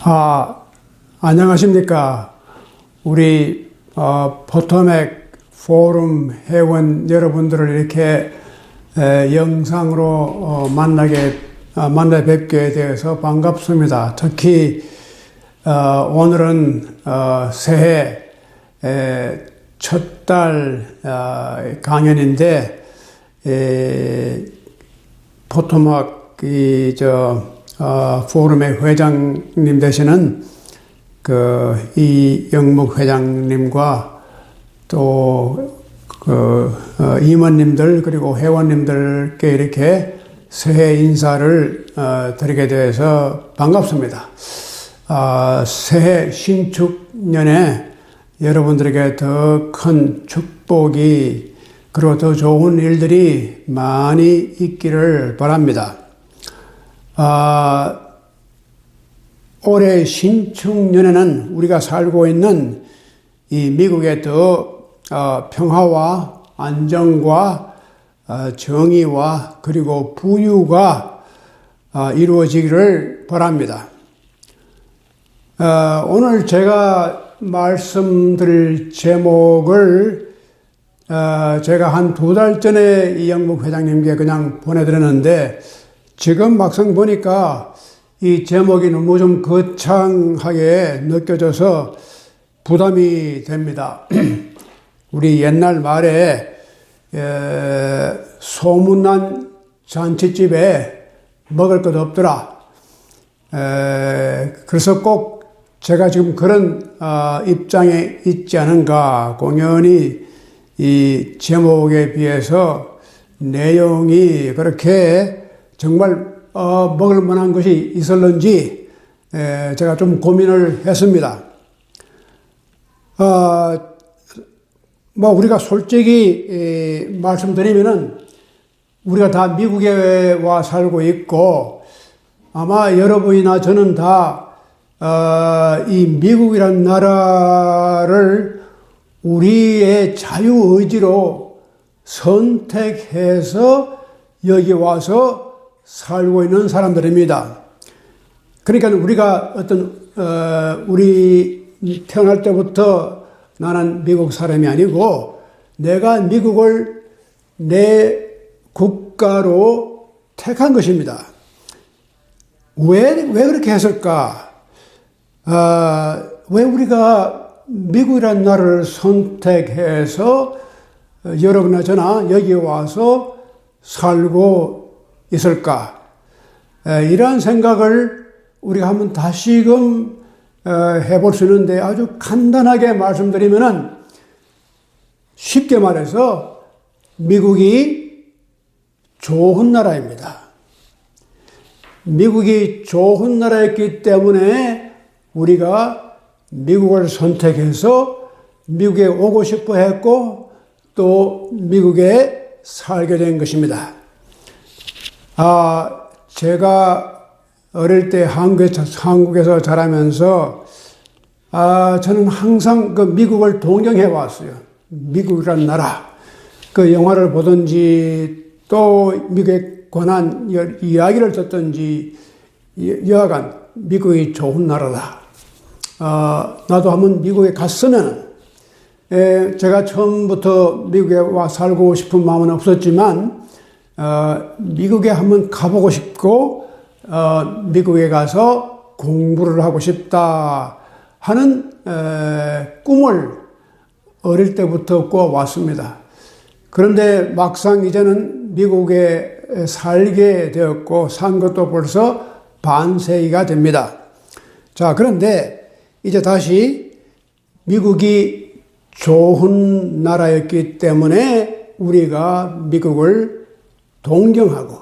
아, 안녕하십니까. 우리, 포토맥 포럼 회원 여러분들을 이렇게 영상으로 만나 뵙게 되어서 반갑습니다. 특히, 오늘은, 새해 첫 달 강연인데, 포토맥, 포럼의 회장님 되시는 이영묵 회장님과 또 임원님들 그리고 회원님들께 이렇게 새해 인사를 드리게 돼서 반갑습니다. 새해 신축년에 여러분들에게 더 큰 축복이 그리고 더 좋은 일들이 많이 있기를 바랍니다. 올해 신축년에는 우리가 살고 있는 이 미국의 더 평화와 안정과 정의와 그리고 부유가 이루어지기를 바랍니다. 오늘 제가 말씀드릴 제목을 제가 한 2달 전에 이영묵 회장님께 그냥 보내드렸는데 지금 막상 보니까 이 제목이 너무 좀 거창하게 느껴져서 부담이 됩니다. 우리 옛날 말에 소문난 잔치집에 먹을 것 없더라. 그래서 꼭 제가 지금 그런 입장에 있지 않은가. 공연히 이 제목에 비해서 내용이 그렇게 정말 먹을 만한 것이 있었는지 제가 좀 고민을 했습니다. 우리가 솔직히 말씀드리면은 우리가 다 미국에 와 살고 있고 아마 여러분이나 저는 다 이 미국이란 나라를 우리의 자유의지로 선택해서 여기 와서 살고 있는 사람들입니다. 그러니까 우리가 우리 태어날 때부터 나는 미국 사람이 아니고 내가 미국을 내 국가로 택한 것입니다. 왜 그렇게 했을까? 왜 우리가 미국이라는 나라를 선택해서 여러분이나 저나 여기 와서 살고 있을까? 이러한 생각을 우리가 한번 다시금 해볼 수 있는데 아주 간단하게 말씀드리면은 쉽게 말해서 미국이 좋은 나라입니다. 미국이 좋은 나라였기 때문에 우리가 미국을 선택해서 미국에 오고 싶어 했고 또 미국에 살게 된 것입니다. 제가 어릴 때 한국에서 자라면서 저는 항상 그 미국을 동경해 왔어요. 미국이라는 나라. 그 영화를 보든지 또 미국에 관한 이야기를 듣든지 여하간 미국이 좋은 나라다. 나도 한번 미국에 갔으면 제가 처음부터 미국에 와 살고 싶은 마음은 없었지만 미국에 한번 가보고 싶고 미국에 가서 공부를 하고 싶다 하는 꿈을 어릴 때부터 꾸어왔습니다. 그런데 막상 이제는 미국에 살게 되었고 산 것도 벌써 반세기가 됩니다. 자, 그런데 이제 다시 미국이 좋은 나라였기 때문에 우리가 미국을 동경하고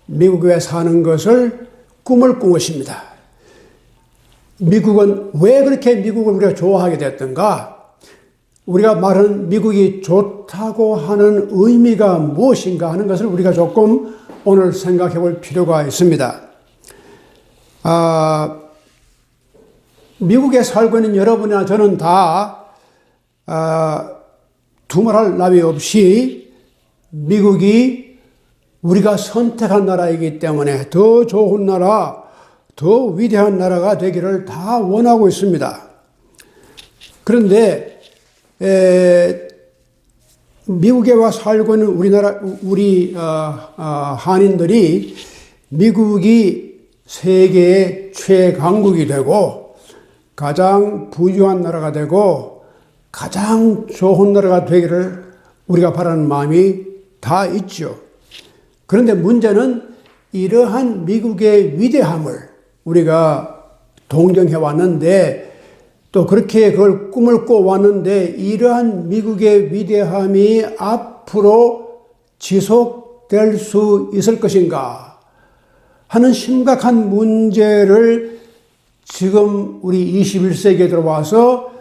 미국에 사는 것을 꿈을 꾼 것입니다. 미국은 왜 그렇게 미국을 우리가 좋아하게 됐던가? 우리가 말하는 미국이 좋다고 하는 의미가 무엇인가 하는 것을 우리가 조금 오늘 생각해 볼 필요가 있습니다. 미국에 살고 있는 여러분이나 저는 다 두말할 나위 없이 미국이 우리가 선택한 나라이기 때문에 더 좋은 나라, 더 위대한 나라가 되기를 다 원하고 있습니다. 그런데 미국에 와 살고 있는 우리 한인들이 미국이 세계의 최강국이 되고 가장 부유한 나라가 되고 가장 좋은 나라가 되기를 우리가 바라는 마음이 다 있죠. 그런데 문제는 이러한 미국의 위대함을 우리가 동경해 왔는데 또 그렇게 그걸 꿈을 꿔왔는데 이러한 미국의 위대함이 앞으로 지속될 수 있을 것인가 하는 심각한 문제를 지금 우리 21세기에 들어와서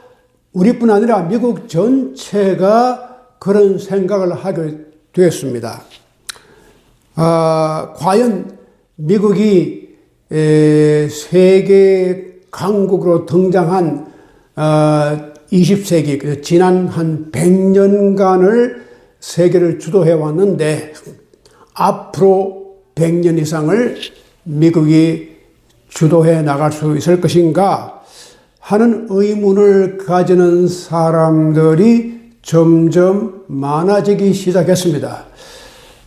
우리뿐 아니라 미국 전체가 그런 생각을 하게 되었습니다. 과연 미국이 세계 강국으로 등장한 20세기, 지난 한 100년간을 세계를 주도해 왔는데 앞으로 100년 이상을 미국이 주도해 나갈 수 있을 것인가 하는 의문을 가지는 사람들이 점점 많아지기 시작했습니다.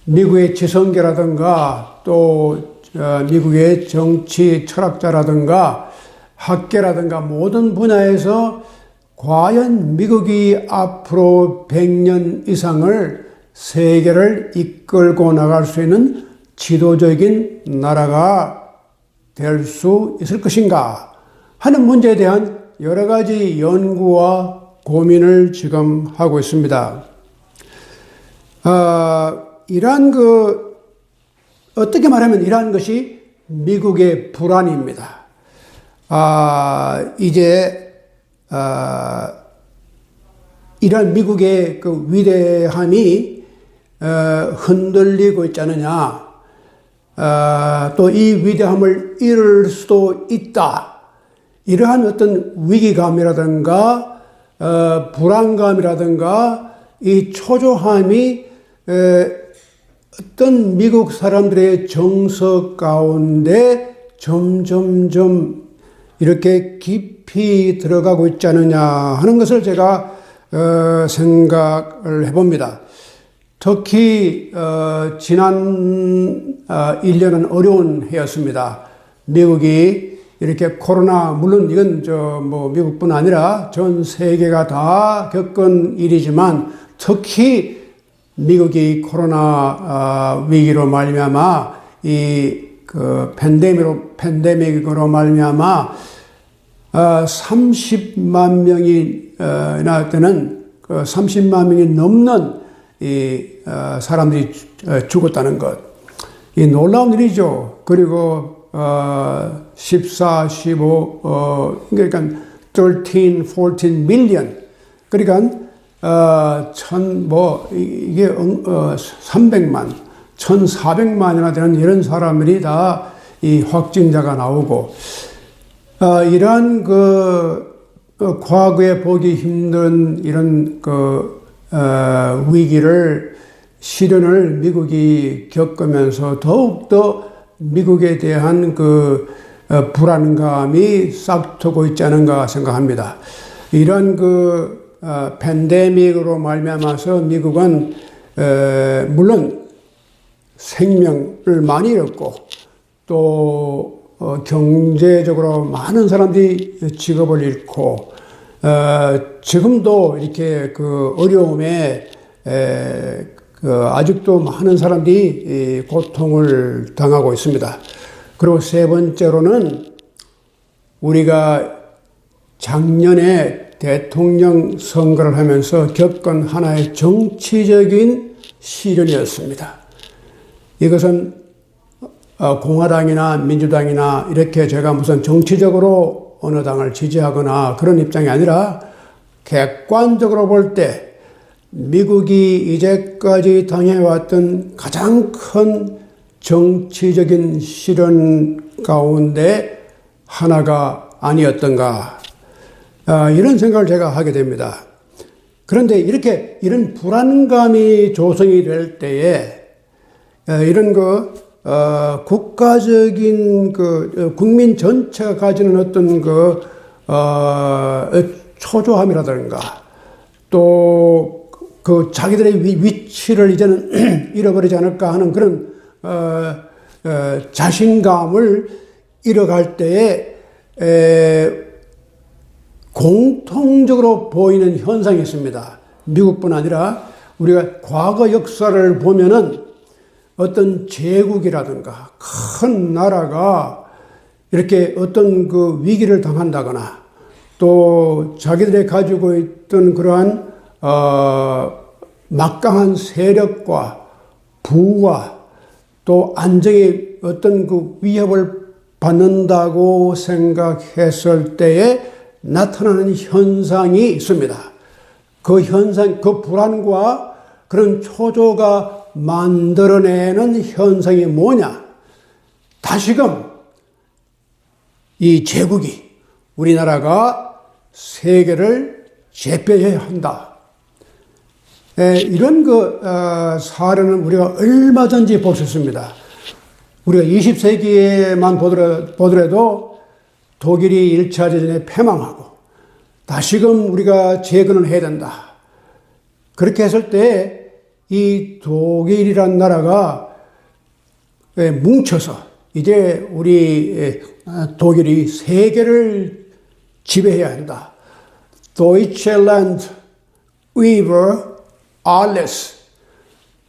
미국의 지성계라든가 또 미국의 정치 철학자라든가 학계라든가 모든 분야에서 과연 미국이 앞으로 100년 이상을 세계를 이끌고 나갈 수 있는 지도적인 나라가 될 수 있을 것인가 하는 문제에 대한 여러 가지 연구와 고민을 지금 하고 있습니다. 어떻게 말하면 이러한 것이 미국의 불안입니다. 이런 미국의 그 위대함이 흔들리고 있지 않느냐. 또 이 위대함을 잃을 수도 있다. 이러한 어떤 위기감이라든가 불안감이라든가 이 초조함이 어떤 미국 사람들의 정서 가운데 점점점 이렇게 깊이 들어가고 있지 않느냐 하는 것을 제가 생각을 해봅니다. 특히 지난 1년은 어려운 해였습니다. 미국이 이렇게 코로나, 물론 이건 미국뿐 아니라 전 세계가 다 겪은 일이지만 특히 미국이 코로나 위기로 말미암아 팬데믹으로 말미암아 30만 명이나 되는 30만 명이 넘는 사람들이 죽었다는 것. 이 놀라운 일이죠. 그리고 14, 15 그러니까 13, 14 밀리언. 그러니까 이게 300만, 1,400만이나 되는 이런 사람들이 다 이 확진자가 나오고, 이러한 과거에 보기 힘든 이런 위기를, 시련을 미국이 겪으면서 더욱더 미국에 대한 불안감이 싹트고 있지 않은가 생각합니다. 이런 팬데믹으로 말미암아서 미국은 물론 생명을 많이 잃었고 또 경제적으로 많은 사람들이 직업을 잃고 지금도 이렇게 어려움에 아직도 많은 사람들이 고통을 당하고 있습니다. 그리고 세 번째로는 우리가 작년에 대통령 선거를 하면서 겪은 하나의 정치적인 시련이었습니다. 이것은 공화당이나 민주당이나 이렇게 제가 무슨 정치적으로 어느 당을 지지하거나 그런 입장이 아니라 객관적으로 볼 때 미국이 이제까지 당해왔던 가장 큰 정치적인 시련 가운데 하나가 아니었던가, 이런 생각을 제가 하게 됩니다. 그런데 이런 불안감이 조성이 될 때에 이런 국가적인 국민 전체가 가지는 어떤 초조함이라든가 또 자기들의 위치를 이제는 잃어버리지 않을까 하는 그런 자신감을 잃어갈 때에 공통적으로 보이는 현상이 있습니다. 미국뿐 아니라 우리가 과거 역사를 보면은 어떤 제국이라든가 큰 나라가 이렇게 어떤 위기를 당한다거나 또 자기들이 가지고 있던 그러한 막강한 세력과 부와 또 안정의 어떤 위협을 받는다고 생각했을 때에 나타나는 현상이 있습니다. 그 현상, 그 불안과 그런 초조가 만들어내는 현상이 뭐냐? 다시금 이 제국이 우리나라가 세계를 제패해야 한다. 이런 사례는 우리가 얼마든지 볼 수 있습니다. 우리가 20세기에만 보더라도 독일이 1차 대전에 패망하고 다시금 우리가 재건을 해야 된다. 그렇게 했을 때 이 독일이란 나라가 뭉쳐서 이제 우리 독일이 세계를 지배해야 한다. Deutschland über alles.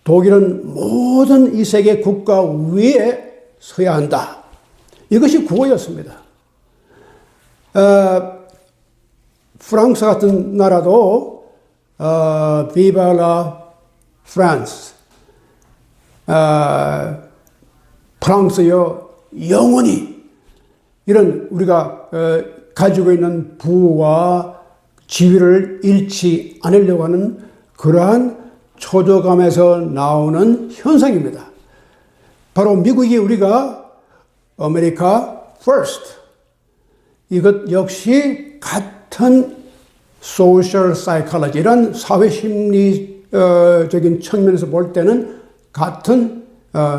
독일은 모든 이 세계 국가 위에 서야 한다. 이것이 구호였습니다. 프랑스 같은 나라도 Vive la France. 프랑스여 영원히 이런 우리가 가지고 있는 부와 지위를 잃지 않으려고 하는 그러한 초조감에서 나오는 현상입니다. 바로 미국이 우리가 아메리카 first. 이것 역시 같은 social psychology, 이런 사회 심리적인 측면에서 볼 때는 같은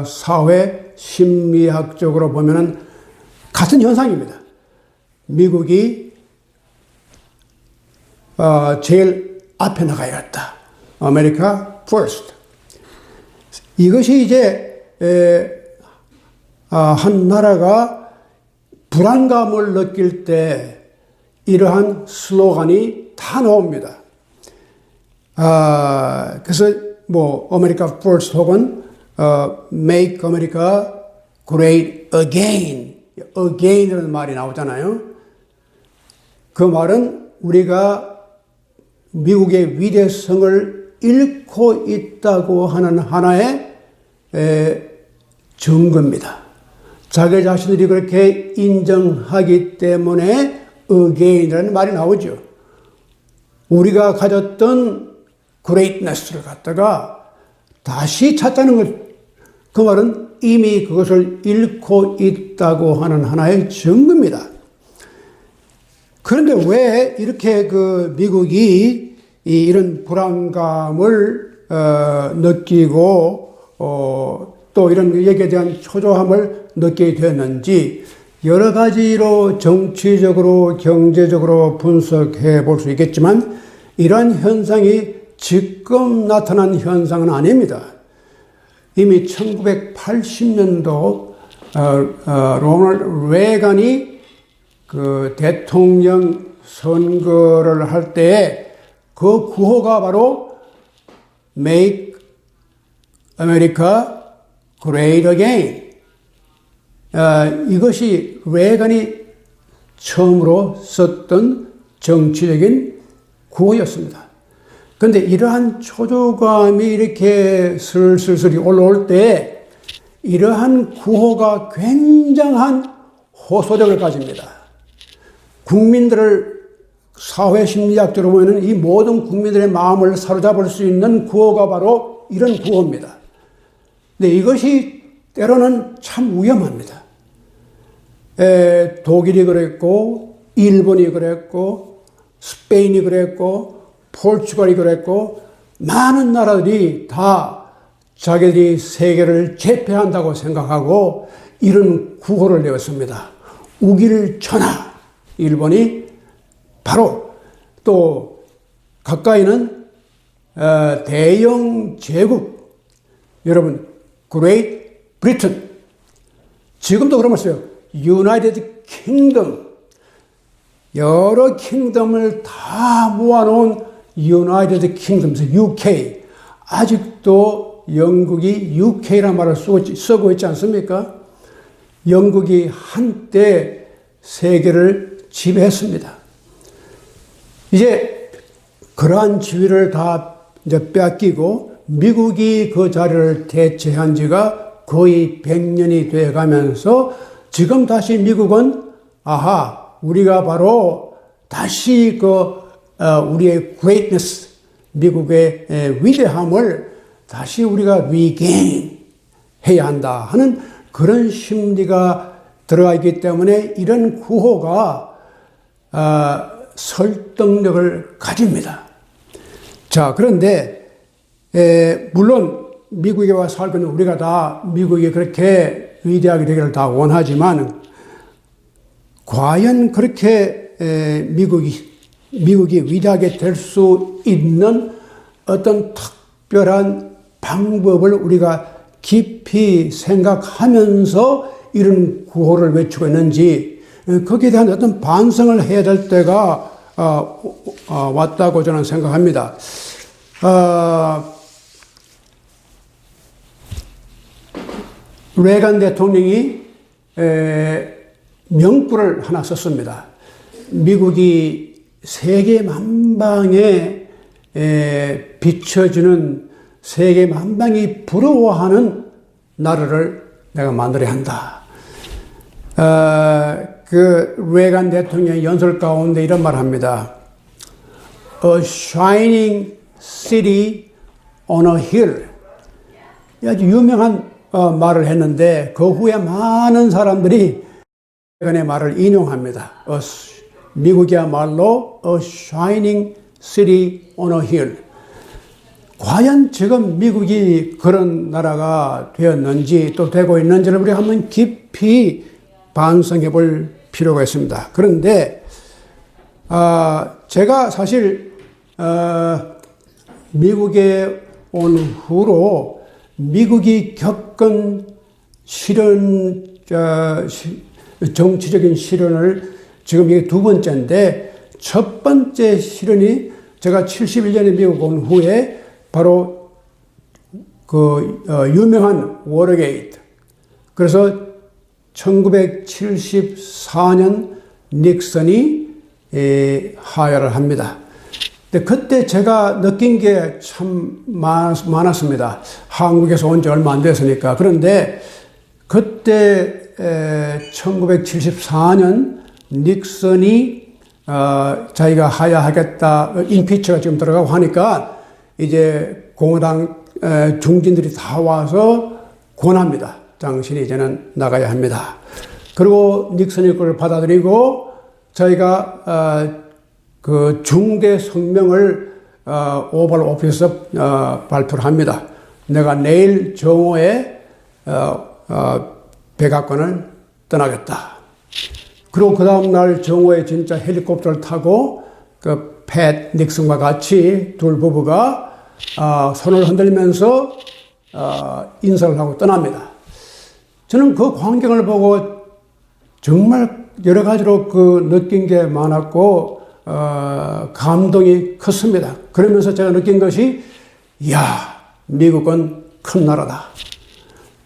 사회 심리학적으로 보면은 같은 현상입니다. 미국이 제일 앞에 나가야겠다. 아메리카 first. 이것이 이제 한 나라가 불안감을 느낄 때 이러한 슬로건이 다 나옵니다. 그래서 아메리카 first 혹은 make America great again. again이라는 말이 나오잖아요. 그 말은 우리가 미국의 위대성을 잃고 있다고 하는 하나의 증거입니다. 자기 자신들이 그렇게 인정하기 때문에 again이라는 말이 나오죠. 우리가 가졌던 greatness를 갖다가 다시 찾자는 것, 그 말은 이미 그것을 잃고 있다고 하는 하나의 증거입니다. 그런데 왜 이렇게 미국이 이런 불안감을 느끼고 또 이런 얘기에 대한 초조함을 느끼게 되었는지 여러 가지로 정치적으로 경제적으로 분석해 볼 수 있겠지만 이러한 현상이 지금 나타난 현상은 아닙니다. 이미 1980년도 로널드 레이건이 대통령 선거를 할 때에 그 구호가 바로 Make America Great Again. 이것이 레이건이 처음으로 썼던 정치적인 구호였습니다. 그런데 이러한 초조감이 이렇게 슬슬 올라올 때 이러한 구호가 굉장한 호소력을 가집니다. 국민들을 사회 심리학적으로 보면 이 모든 국민들의 마음을 사로잡을 수 있는 구호가 바로 이런 구호입니다. 근데 이것이 때로는 참 위험합니다. 독일이 그랬고, 일본이 그랬고, 스페인이 그랬고, 포르투갈이 그랬고, 많은 나라들이 다 자기들이 세계를 제패한다고 생각하고 이런 구호를 내었습니다. 우길전하. 일본이 바로 또 가까이는 대영 제국, 여러분 Great Britain, 지금도 그러면 써요. United Kingdom, 여러 킹덤을 다 모아놓은 United Kingdom, UK. 아직도 영국이 UK라는 말을 쓰고 있지 않습니까? 영국이 한때 세계를 지배했습니다. 이제 그러한 지위를 다 이제 빼앗기고 미국이 그 자리를 대체한 지가 거의 100년이 돼 가면서 지금 다시 미국은 우리가 바로 다시 우리의 greatness, 미국의 위대함을 다시 우리가 regain 해야 한다 하는 그런 심리가 들어가 있기 때문에 이런 구호가 설득력을 가집니다. 자, 그런데 물론 미국에 와 살고 있는 우리가 다 미국이 그렇게 위대하게 되기를 다 원하지만 과연 그렇게 미국이 위대하게 될 수 있는 어떤 특별한 방법을 우리가 깊이 생각하면서 이런 구호를 외치고 있는지 거기에 대한 어떤 반성을 해야 될 때가 왔다고 저는 생각합니다. 레간 대통령이 명구를 하나 썼습니다. 미국이 세계 만방에 비춰주는 세계 만방이 부러워하는 나라를 내가 만들어야 한다. 그 레간 대통령의 연설 가운데 이런 말을 합니다. A shining city on a hill. 아주 유명한 말을 했는데 그 후에 많은 사람들이 레간의 말을 인용합니다. 미국이야말로 a shining city on a hill. 과연 지금 미국이 그런 나라가 되었는지 또 되고 있는지를 우리가 한번 깊이 반성해 볼 필요가 있습니다. 그런데 제가 사실 미국에 온 후로 미국이 겪은 정치적인 시련을 지금 이게 두 번째인데 첫 번째 시련이 제가 71년에 미국 온 후에 바로 유명한 워터게이트. 그래서 1974년 닉슨이 하야를 합니다. 근데 그때 제가 느낀 게 참 많았습니다. 한국에서 온 지 얼마 안 됐으니까. 그런데 그때 1974년 닉슨이 자기가 하야하겠다, 임피치가 지금 들어가고 하니까 이제 공화당 중진들이 다 와서 권합니다. 당신이 이제는 나가야 합니다. 그리고 닉슨이 그걸 받아들이고 저희가 그 중대 성명을 오발 오피스에서 발표를 합니다. 내가 내일 정오에 백악관을 떠나겠다. 그리고 그 다음날 정오에 진짜 헬리콥터를 타고 그 팻 닉슨과 같이 둘 부부가 손을 흔들면서 인사를 하고 떠납니다. 저는 그 광경을 보고 정말 여러 가지로 느낀 게 많았고 감동이 컸습니다. 그러면서 제가 느낀 것이 미국은 큰 나라다.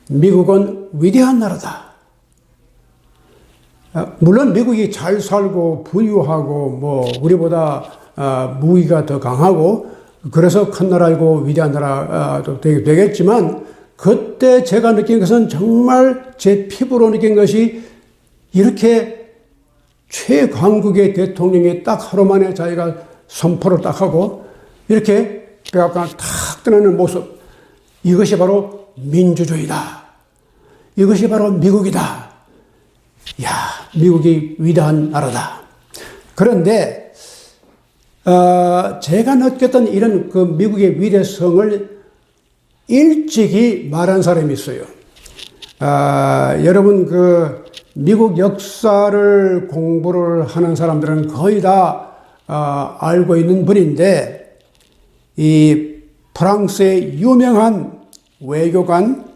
미국은 위대한 나라다. 물론 미국이 잘 살고 부유하고 우리보다 무기가 더 강하고 그래서 큰 나라이고 위대한 나라도 되겠지만 그때 제가 느낀 것은 정말 제 피부로 느낀 것이 이렇게 최강국의 대통령이 딱 하루 만에 자기가 선포를 딱 하고 이렇게 백악관을 탁 떠나는 모습, 이것이 바로 민주주의다. 이것이 바로 미국이다. 미국이 위대한 나라다. 그런데 제가 느꼈던 이런 미국의 위대성을 일찍이 말한 사람이 있어요. 여러분 미국 역사를 공부를 하는 사람들은 거의 다 알고 있는 분인데, 이 프랑스의 유명한 외교관,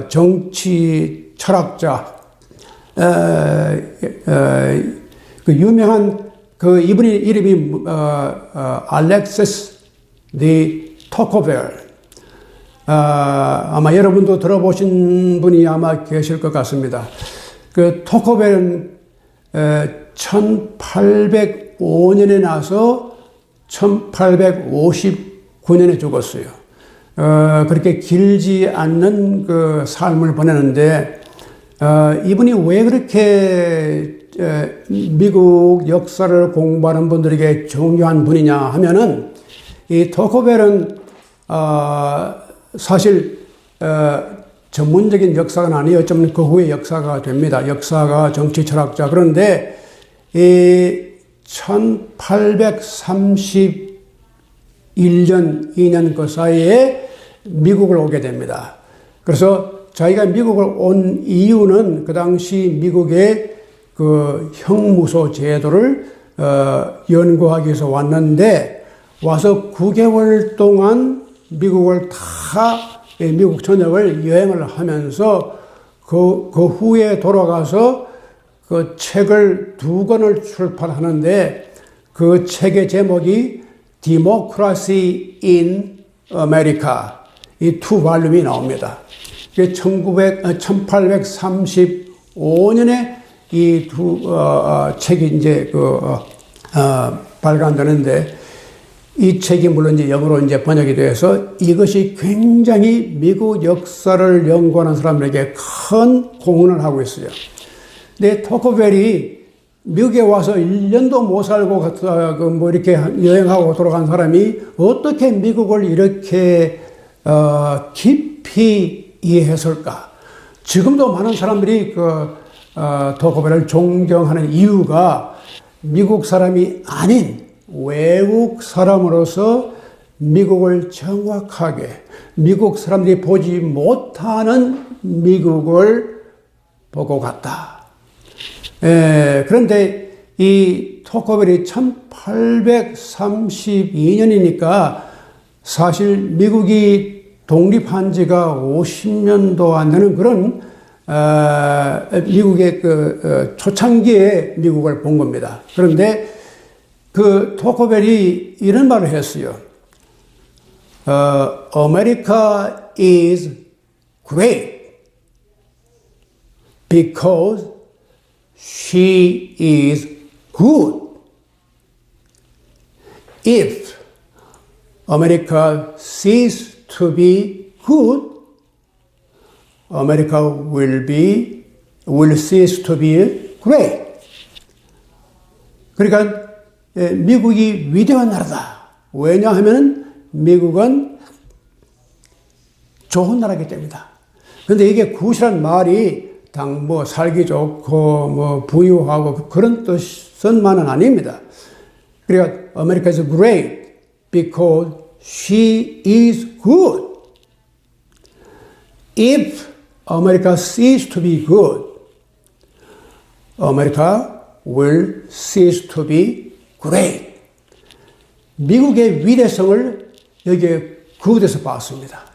정치 철학자, 유명한 이분의 이름이 알렉시스 디 토코벨. 아마 여러분도 들어보신 분이 아마 계실 것 같습니다. 토코벨은 1805년에 나서 1859년에 죽었어요. 그렇게 길지 않는 삶을 보내는데, 이분이 왜 그렇게 미국 역사를 공부하는 분들에게 중요한 분이냐 하면은, 이 토코벨은 사실 전문적인 역사가 아니었지만 그 후에 역사가 됩니다. 역사가 정치 철학자. 그런데 이 1831년 2년 그 사이에 미국을 오게 됩니다. 그래서 자기가 미국을 온 이유는 그 당시 미국의 형무소 제도를 연구하기 위해서 왔는데, 와서 9개월 동안 미국 전역을 여행을 하면서 그 후에 돌아가서 그 책을 2권을 출판하는데, 그 책의 제목이 Democracy in America, 이 2볼륨이 나옵니다. 1835년에 이 책이 이제 발간되는데, 이 책이 물론 이제 영어로 이제 번역이 돼서 이것이 굉장히 미국 역사를 연구하는 사람들에게 큰 공헌을 하고 있어요. 근데 토코벨이 미국에 와서 1년도 못 살고 이렇게 여행하고 돌아간 사람이 어떻게 미국을 이렇게 깊이 이해했을까? 지금도 많은 사람들이 토코벨을 존경하는 이유가 미국 사람이 아닌 외국 사람으로서 미국을 정확하게, 미국 사람들이 보지 못하는 미국을 보고 갔다. 그런데 이 토코벨이 1832년이니까 사실 미국이 독립한 지가 50년도 안 되는 그런 미국의 초창기에 미국을 본 겁니다. 그런데 토코벨이 이런 말을 했어요. America is great because she is good. If America ceases to be good, America will cease to be great. 그러니까 미국이 위대한 나라다. 왜냐하면 미국은 좋은 나라이기 때문이다. 그런데 이게 굿이란 말이 살기 좋고 부유하고 그런 뜻은만은 아닙니다. 그러니까 America is great because she is good. If America ceases to be good, America will cease to be great. 미국의 위대성을 여기에 그것에서 봤습니다.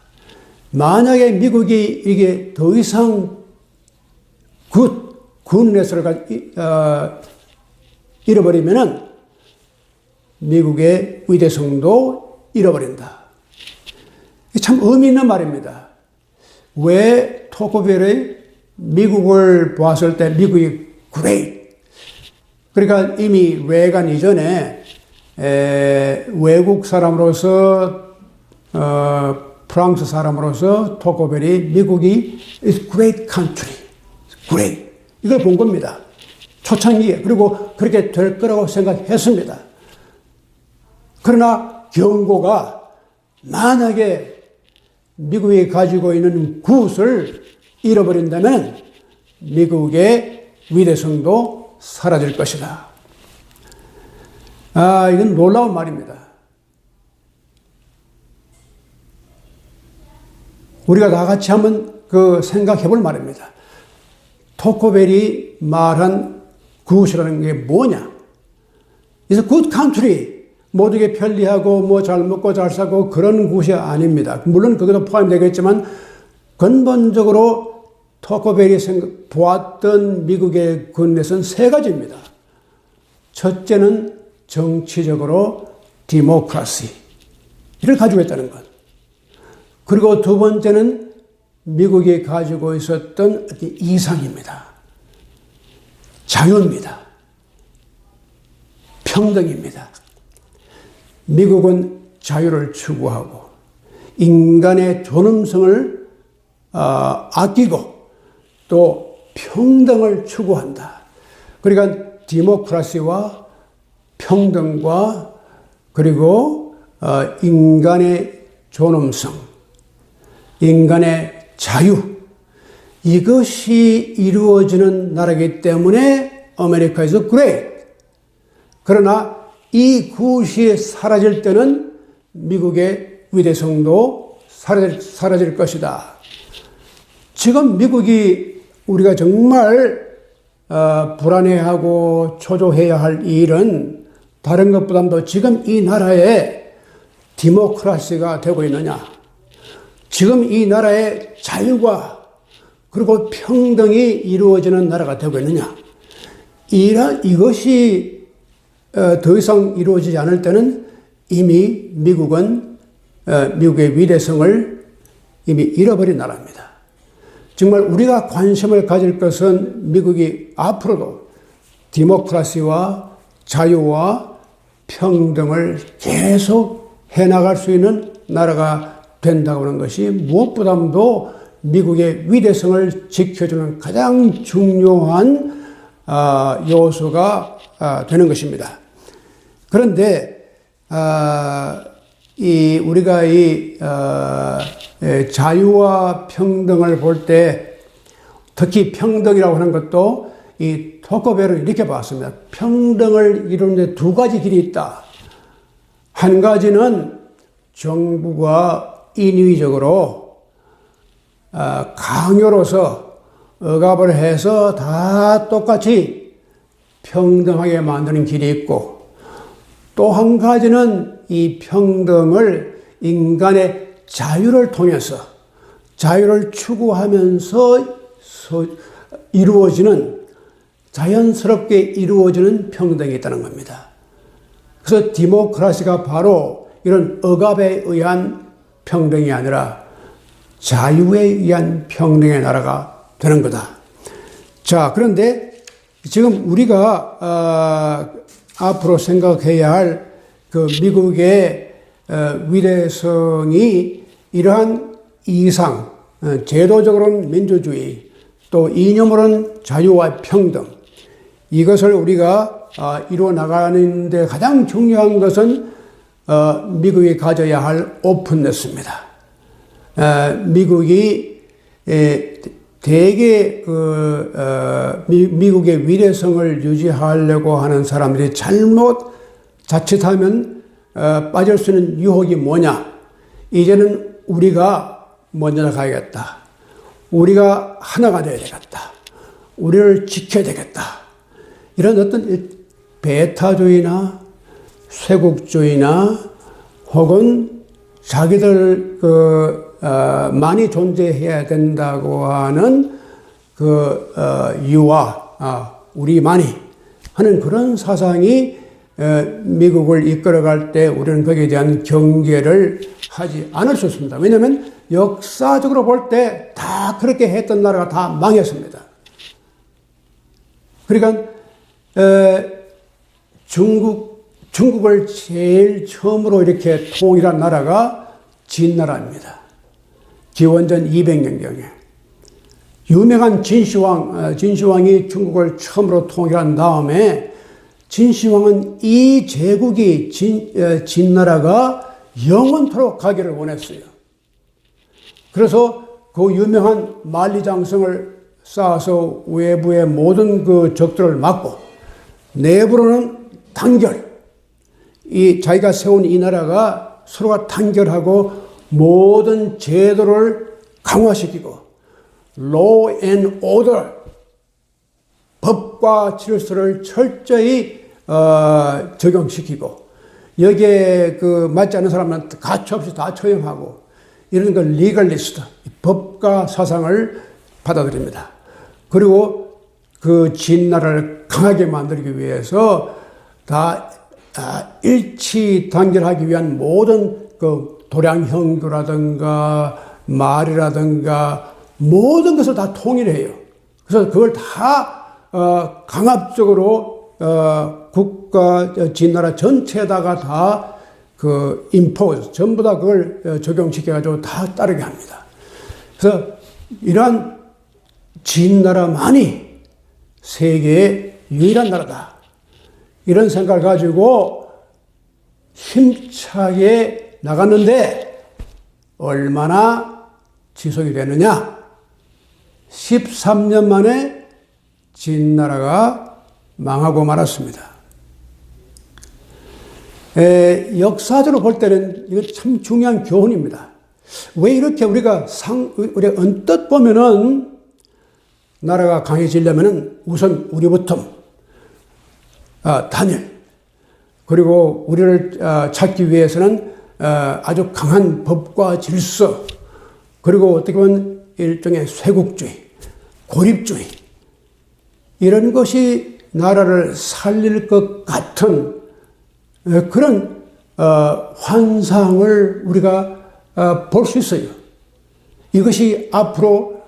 만약에 미국이 이게 더 이상 굿네스를 잃어버리면은 미국의 위대성도 잃어버린다. 참 의미 있는 말입니다. 왜 토코벨이 미국을 보았을 때 미국이 great. 그러니까 이미 레간 이전에 외국 사람으로서 프랑스 사람으로서 토코벨이 미국이 is great country, great 이걸 본 겁니다. 초창기에. 그리고 그렇게 될 거라고 생각했습니다. 그러나 경고가 만약에 미국이 가지고 있는 굿을 잃어버린다면 미국의 위대성도 사라질 것이다. 이건 놀라운 말입니다. 우리가 다 같이 한번 생각해 볼 말입니다. 토커벨이 말한 굿이라는 게 뭐냐? It's a good country. 모두게 편리하고 뭐 잘 먹고 잘 사고 그런 곳이 아닙니다. 물론 그것도 포함되겠지만 근본적으로 토커벨이 보았던 미국의 군대는 세 가지입니다. 첫째는 정치적으로 디모크라시를 가지고 있다는 것. 그리고 두 번째는 미국이 가지고 있었던 이상입니다. 자유입니다. 평등입니다. 미국은 자유를 추구하고 인간의 존엄성을 아끼고 또 평등을 추구한다. 그러니까 디모크라시와 평등과 그리고 인간의 존엄성, 인간의 자유, 이것이 이루어지는 나라이기 때문에 America is great. 그러나 이 굿이 사라질 때는 미국의 위대성도 사라질 것이다. 지금 미국이 우리가 정말 불안해하고 초조해야 할 일은 다른 것보다도 지금 이 나라에 디모크라시가 되고 있느냐, 지금 이 나라에 자유가 그리고 평등이 이루어지는 나라가 되고 있느냐, 이것이 더 이상 이루어지지 않을 때는 이미 미국은 미국의 위대성을 이미 잃어버린 나라입니다. 정말 우리가 관심을 가질 것은 미국이 앞으로도 디모크라시와 자유와 평등을 계속 해나갈 수 있는 나라가 된다고 하는 것이 무엇보다도 미국의 위대성을 지켜주는 가장 중요한 요소가 되는 것입니다. 그런데 우리가 자유와 평등을 볼 때 특히 평등이라고 하는 것도 이 토커벨을 이렇게 봤습니다. 평등을 이루는 데 두 가지 길이 있다. 한 가지는 정부가 인위적으로 강요로서 억압을 해서 다 똑같이 평등하게 만드는 길이 있고, 또 한 가지는 이 평등을 인간의 자유를 통해서 자유를 추구하면서 이루어지는, 자연스럽게 이루어지는 평등이 있다는 겁니다. 그래서 디모크라시가 바로 이런 억압에 의한 평등이 아니라 자유에 의한 평등의 나라가 되는 거다. 자, 그런데 지금 우리가 앞으로 생각해야 할 미국의 위대성이 이러한 이상, 제도적으로는 민주주의, 또 이념으로는 자유와 평등, 이것을 우리가 이루어 나가는 데 가장 중요한 것은 미국이 가져야 할 오픈네스입니다. 미국이 대개 미국의 위대성을 유지하려고 하는 사람들이 자칫하면 빠질 수 있는 유혹이 뭐냐? 이제는 우리가 먼저 나가야겠다. 우리가 하나가 되어야 되겠다. 우리를 지켜야 되겠다. 이런 어떤 배타주의나 쇄국주의나 혹은 자기들 많이 존재해야 된다고 하는 유아, 우리만이 하는 그런 사상이 미국을 이끌어갈 때 우리는 거기에 대한 경계를 하지 않을 수 있습니다. 왜냐하면 역사적으로 볼 때 다 그렇게 했던 나라가 다 망했습니다. 그러니까 중국을 제일 처음으로 이렇게 통일한 나라가 진나라입니다. 기원전 200년경에 유명한 진시황이 중국을 처음으로 통일한 다음에 진시황은 이 제국이 진나라가 영원토록 가기를 원했어요. 그래서 그 유명한 만리장성을 쌓아서 외부의 모든 그 적들을 막고 내부로는 단결, 자기가 세운 이 나라가 서로가 단결하고 모든 제도를 강화시키고 law and order 법과 질서를 철저히 적용시키고 여기에 그 맞지 않는 사람은 가차없이 다 처형하고 이런 걸 리걸리스트 법과 사상을 받아들입니다. 그리고 그 진나라를 강하게 만들기 위해서 다 일치 단결하기 위한 모든 그 도량형도라든가 말이라든가 모든 것을 다 통일해요. 그래서 그걸 다 강압적으로 국가 진나라 전체에다가 다 그 임포즈 전부 다 그걸 적용시켜가지고 다 따르게 합니다. 그래서 이러한 진나라만이 세계의 유일한 나라다. 이런 생각을 가지고 힘차게 나갔는데 얼마나 지속이 되느냐? 13년 만에 진나라가 망하고 말았습니다. 역사적으로 볼 때는 이거 참 중요한 교훈입니다. 왜 이렇게 우리가 언뜻 보면은 나라가 강해지려면은 우선 우리부터 단일 그리고 우리를 찾기 위해서는 아주 강한 법과 질서 그리고 어떻게 보면 일종의 쇄국주의, 고립주의 이런 것이 나라를 살릴 것 같은 그런 환상을 우리가 볼 수 있어요. 이것이 앞으로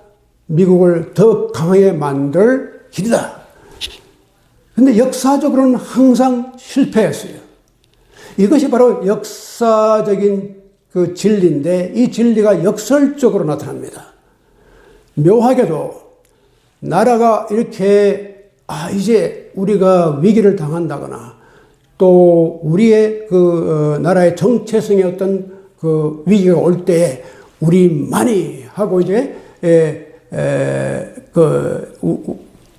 미국을 더 강하게 만들 길이다. 근데 역사적으로는 항상 실패했어요. 이것이 바로 역사적인 그 진리인데 이 진리가 역설적으로 나타납니다. 묘하게도 나라가 이렇게 이제 우리가 위기를 당한다거나 또 우리의 그 나라의 정체성의 어떤 그 위기가 올 때에 우리만이 하고 이제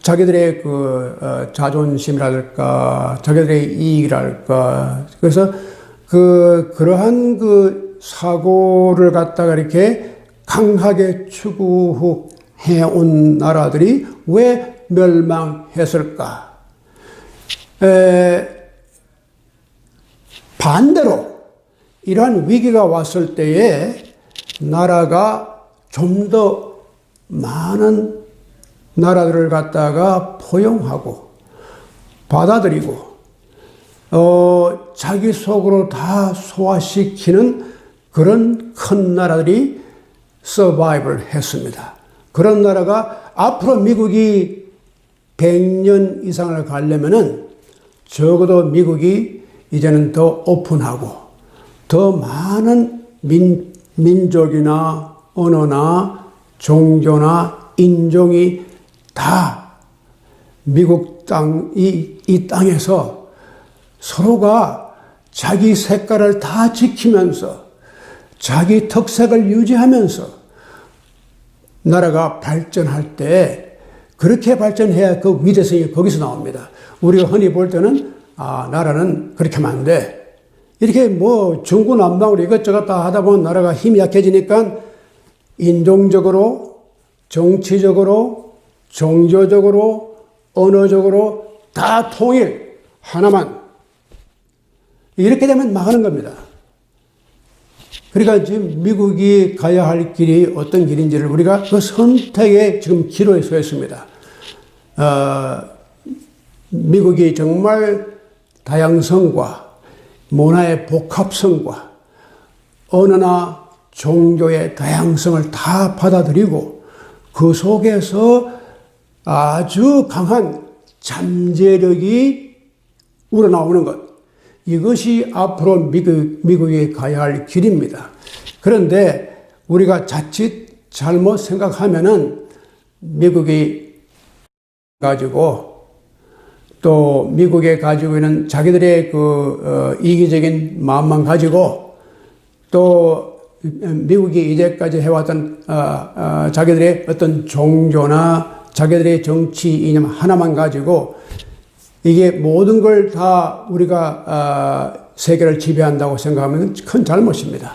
자기들의 그 자존심이랄까 자기들의 이익이랄까 그래서 그러한 그 사고를 갖다가 이렇게 강하게 추구해 온 나라들이 왜 멸망했을까? 반대로 이러한 위기가 왔을 때에 나라가 좀 더 많은 나라들을 갖다가 포용하고 받아들이고 자기 속으로 다 소화시키는 그런 큰 나라들이 서바이벌 했습니다. 그런 나라가 앞으로 미국이 100년 이상을 가려면은 적어도 미국이 이제는 더 오픈하고 더 많은 민족이나 언어나 종교나 인종이 다 미국 이 땅에서 서로가 자기 색깔을 다 지키면서 자기 특색을 유지하면서 나라가 발전할 때 그렇게 발전해야 그 위대성이 거기서 나옵니다. 우리가 흔히 볼 때는 나라는 그렇게 하면 안 돼. 이렇게 뭐 중구난방으로 이것저것 다 하다 보면 나라가 힘이 약해지니까 인종적으로, 정치적으로, 종교적으로, 언어적으로 다 통일, 하나만. 이렇게 되면 망하는 겁니다. 그러니까 지금 미국이 가야 할 길이 어떤 길인지를 우리가 그 선택의 지금 기로에 서 있습니다. 미국이 정말 다양성과 문화의 복합성과 언어나 종교의 다양성을 다 받아들이고 그 속에서 아주 강한 잠재력이 우러나오는 것. 이것이 앞으로 미국이 가야 할 길입니다. 그런데 우리가 자칫 잘못 생각하면은 미국이 가지고 또 미국에 가지고 있는 자기들의 이기적인 마음만 가지고 또 미국이 이제까지 해왔던 자기들의 어떤 종교나 자기들의 정치 이념 하나만 가지고 이게 모든 걸 다 우리가 세계를 지배한다고 생각하면 큰 잘못입니다.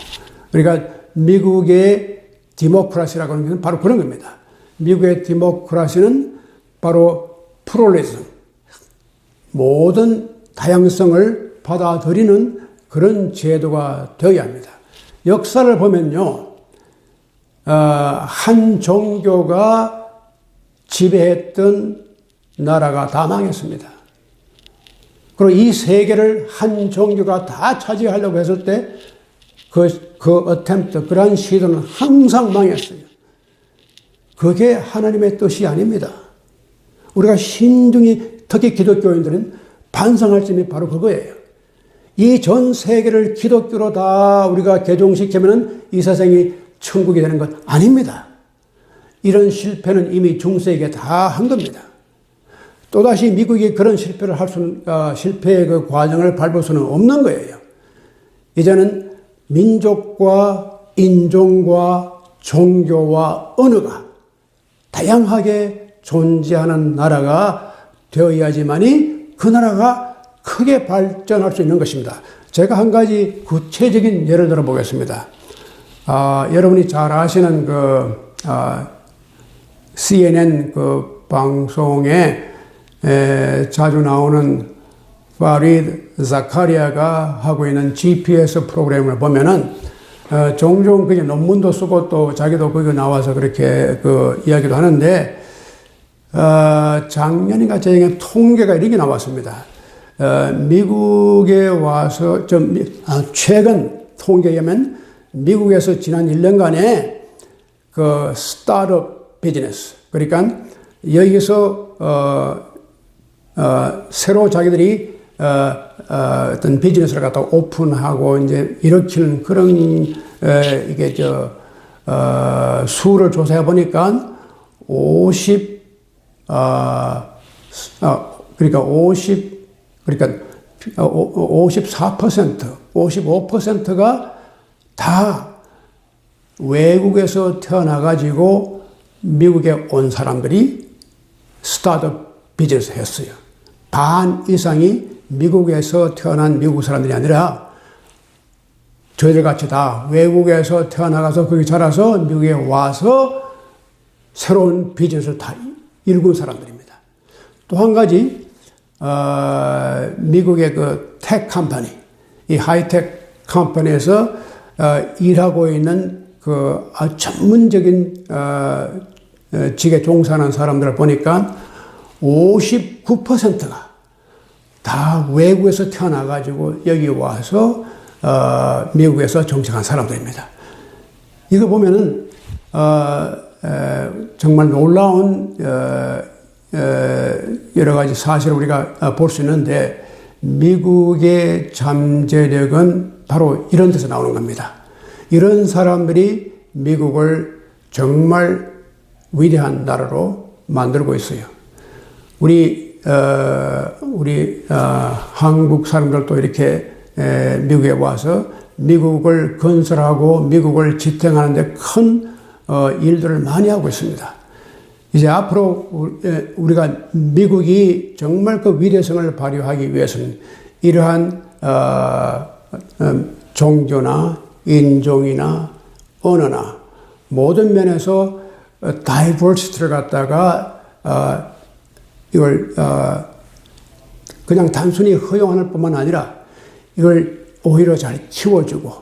그러니까 미국의 디모크라시라고 하는 것은 바로 그런 겁니다. 미국의 디모크라시는 바로 플루럴리즘, 모든 다양성을 받아들이는 그런 제도가 되어야 합니다. 역사를 보면요, 한 종교가 지배했던 나라가 다 망했습니다. 그리고 이 세계를 한 종교가 다 차지하려고 했을 때 그러한 시도는 항상 망했어요. 그게 하나님의 뜻이 아닙니다. 우리가 신중히, 특히 기독교인들은 반성할 점이 바로 그거예요. 이 전 세계를 기독교로 다 우리가 개종시키면 이 세상이 천국이 되는 것 아닙니다. 이런 실패는 이미 중세기에 다 한 겁니다. 또다시 미국이 그런 실패의 그 과정을 밟을 수는 없는 거예요. 이제는 민족과 인종과 종교와 언어가 다양하게 존재하는 나라가 되어야지만이 그 나라가 크게 발전할 수 있는 것입니다. 제가 한 가지 구체적인 예를 들어 보겠습니다. 여러분이 잘 아시는 CNN 방송에 자주 나오는 파리드 자카리아가 하고 있는 GPS 프로그램을 보면은 종종 그게 논문도 쓰고 또 자기도 거기 나와서 그렇게 이야기도 하는데 작년인가 재작년에 통계가 이렇게 나왔습니다. 미국에 와서 최근 통계에 의하면 미국에서 지난 1년간에 그 스타트업 비즈니스, 그러니까 여기서 새로 자기들이 어떤 비즈니스를 갖다 오픈하고 이제 일으키는 그런 이게 수를 조사해 보니까 54%, 55%가 다 외국에서 태어나가지고 미국에 온 사람들이 스타트업 비즈니스 했어요. 반 이상이 미국에서 태어난 미국 사람들이 아니라 저희들 같이 다 외국에서 태어나가서 거기 자라서 미국에 와서 새로운 비즈니스를 다 일군 사람들입니다. 또 한 가지, 미국의 그 텍 컴퍼니, 이 하이텍 컴퍼니에서 일하고 있는 그 전문적인 직에 종사하는 사람들을 보니까 59%가 다 외국에서 태어나가지고 여기 와서 미국에서 정착한 사람들입니다. 이거 보면은 정말 놀라운 여러 가지 사실을 우리가 볼 수 있는데, 미국의 잠재력은 바로 이런 데서 나오는 겁니다. 이런 사람들이 미국을 정말 위대한 나라로 만들고 있어요. 우리 한국 사람들도 이렇게 미국에 와서 미국을 건설하고 미국을 지탱하는데 큰 일들을 많이 하고 있습니다. 이제 앞으로 우리가 미국이 정말 그 위대성을 발휘하기 위해서는 이러한 종교나 인종이나 언어나 모든 면에서 다이버시티를 갖다가 이걸 그냥 단순히 허용하는 뿐만 아니라 이걸 오히려 잘 키워주고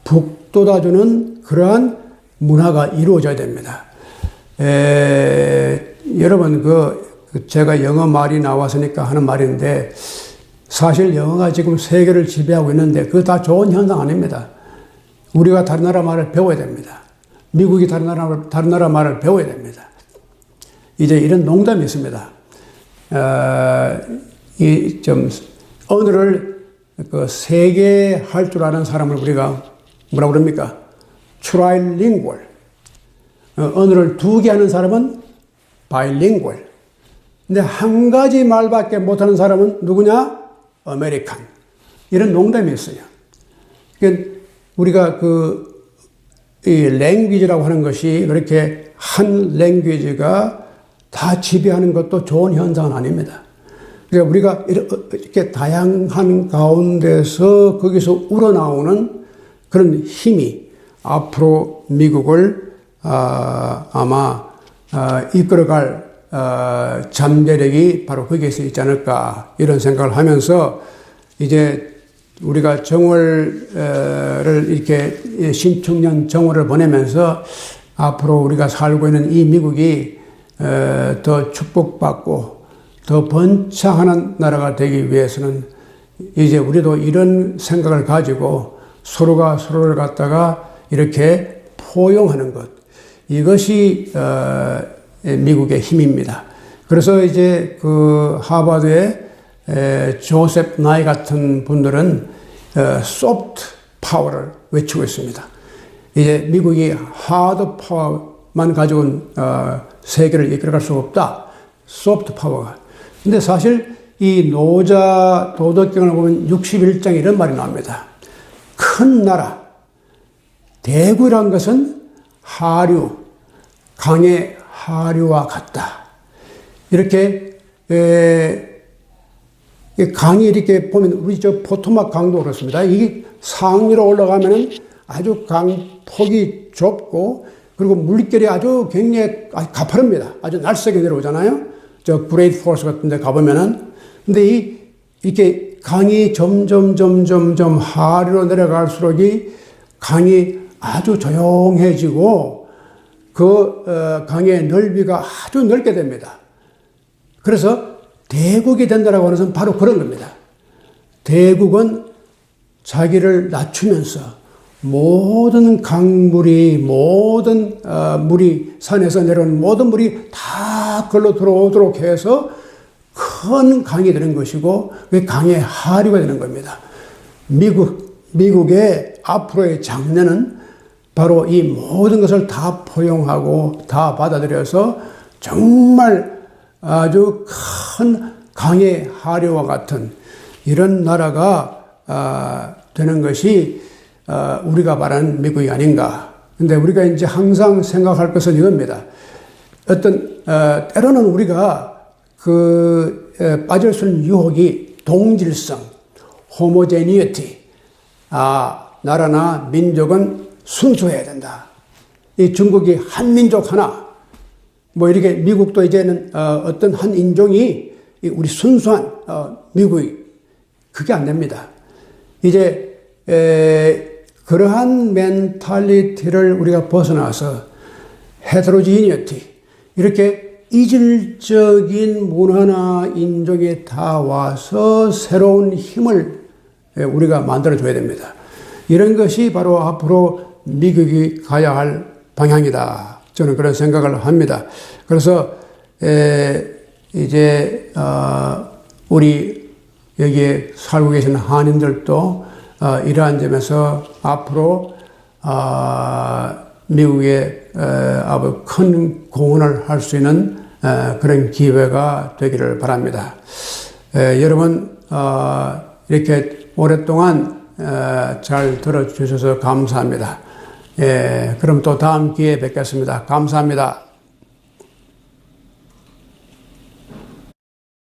북돋아주는 그러한 문화가 이루어져야 됩니다. 여러분, 제가 영어 말이 나왔으니까 하는 말인데, 사실 영어가 지금 세계를 지배하고 있는데 그거 다 좋은 현상 아닙니다. 우리가 다른 나라 말을 배워야 됩니다. 미국이 다른 나라 말을 배워야 됩니다. 이제 이런 농담이 있습니다. 언어를 세계 할 줄 아는 사람을 우리가 뭐라고 그럽니까? 트라이링구얼. 언어를 2개 하는 사람은 바이링구얼. 근데 한 가지 말밖에 못하는 사람은 누구냐? 아메리칸. 이런 농담이 있어요. 그러니까 우리가 이 랭귀지라고 하는 것이 그렇게 한 랭귀지가 다 지배하는 것도 좋은 현상은 아닙니다. 그러니까 우리가 이렇게 다양한 가운데서 거기서 우러나오는 그런 힘이 앞으로 미국을 아마 이끌어갈 잠재력이 바로 거기에서 있지 않을까 이런 생각을 하면서 이제 우리가 정월을 이렇게 신축년 정월을 보내면서 앞으로 우리가 살고 있는 이 미국이 더 축복받고 더 번창하는 나라가 되기 위해서는 이제 우리도 이런 생각을 가지고 서로가 서로를 갖다가 이렇게 포용하는 것, 이것이 미국의 힘입니다. 그래서 이제 그 하버드의 조셉 나이 같은 분들은 소프트 파워를 외치고 있습니다. 이제 미국이 하드 파워만 가지고는 세계를 이끌어갈 수 없다. 소프트 파워가. 근데 사실 이 노자 도덕경을 보면 61장에 이런 말이 나옵니다. 큰 나라, 대국이란 것은 하류, 강의 하류와 같다. 이렇게 강이 이렇게 보면 우리 저 포토막 강도 그렇습니다. 이게 상위로 올라가면은 아주 강폭이 좁고 그리고 물결이 아주 굉장히 가파릅니다. 아주 날쌔게 내려오잖아요. 저 그레이트 폴스 같은 데 가보면은. 근데 이렇게 강이 점점 하류로 내려갈수록 이 강이 아주 조용해지고 그 강의 넓이가 아주 넓게 됩니다. 그래서 대국이 된다라고 하는 것은 바로 그런 겁니다. 대국은 자기를 낮추면서 모든 강물이, 모든 물이, 산에서 내려오는 모든 물이 다 걸로 들어오도록 해서 큰 강이 되는 것이고, 그 강의 하류가 되는 겁니다. 미국의 앞으로의 장래는 바로 이 모든 것을 다 포용하고 다 받아들여서 정말 아주 큰 강의 하류와 같은 이런 나라가 되는 것이 우리가 말하는 미국이 아닌가. 근데 우리가 이제 항상 생각할 것은 이겁니다. 때로는 우리가 빠질 수 있는 유혹이 동질성, 호모제니티. 나라나 민족은 순수해야 된다. 이 중국이 한민족 하나, 뭐 이렇게 미국도 이제는 어떤 한 인종이 우리 순수한 미국이 그게 안 됩니다. 이제 그러한 멘탈리티를 우리가 벗어나서 헤테로지니티, 이렇게 이질적인 문화나 인종이 다 와서 새로운 힘을 우리가 만들어줘야 됩니다. 이런 것이 바로 앞으로 미국이 가야 할 방향이다. 저는 그런 생각을 합니다. 그래서 이제 우리 여기에 살고 계신 한인들도 이러한 점에서 앞으로 미국에 아주 큰 공헌을 할 수 있는 그런 기회가 되기를 바랍니다. 여러분 이렇게 오랫동안 잘 들어주셔서 감사합니다. 그럼 또 다음 기회에 뵙겠습니다. 감사합니다.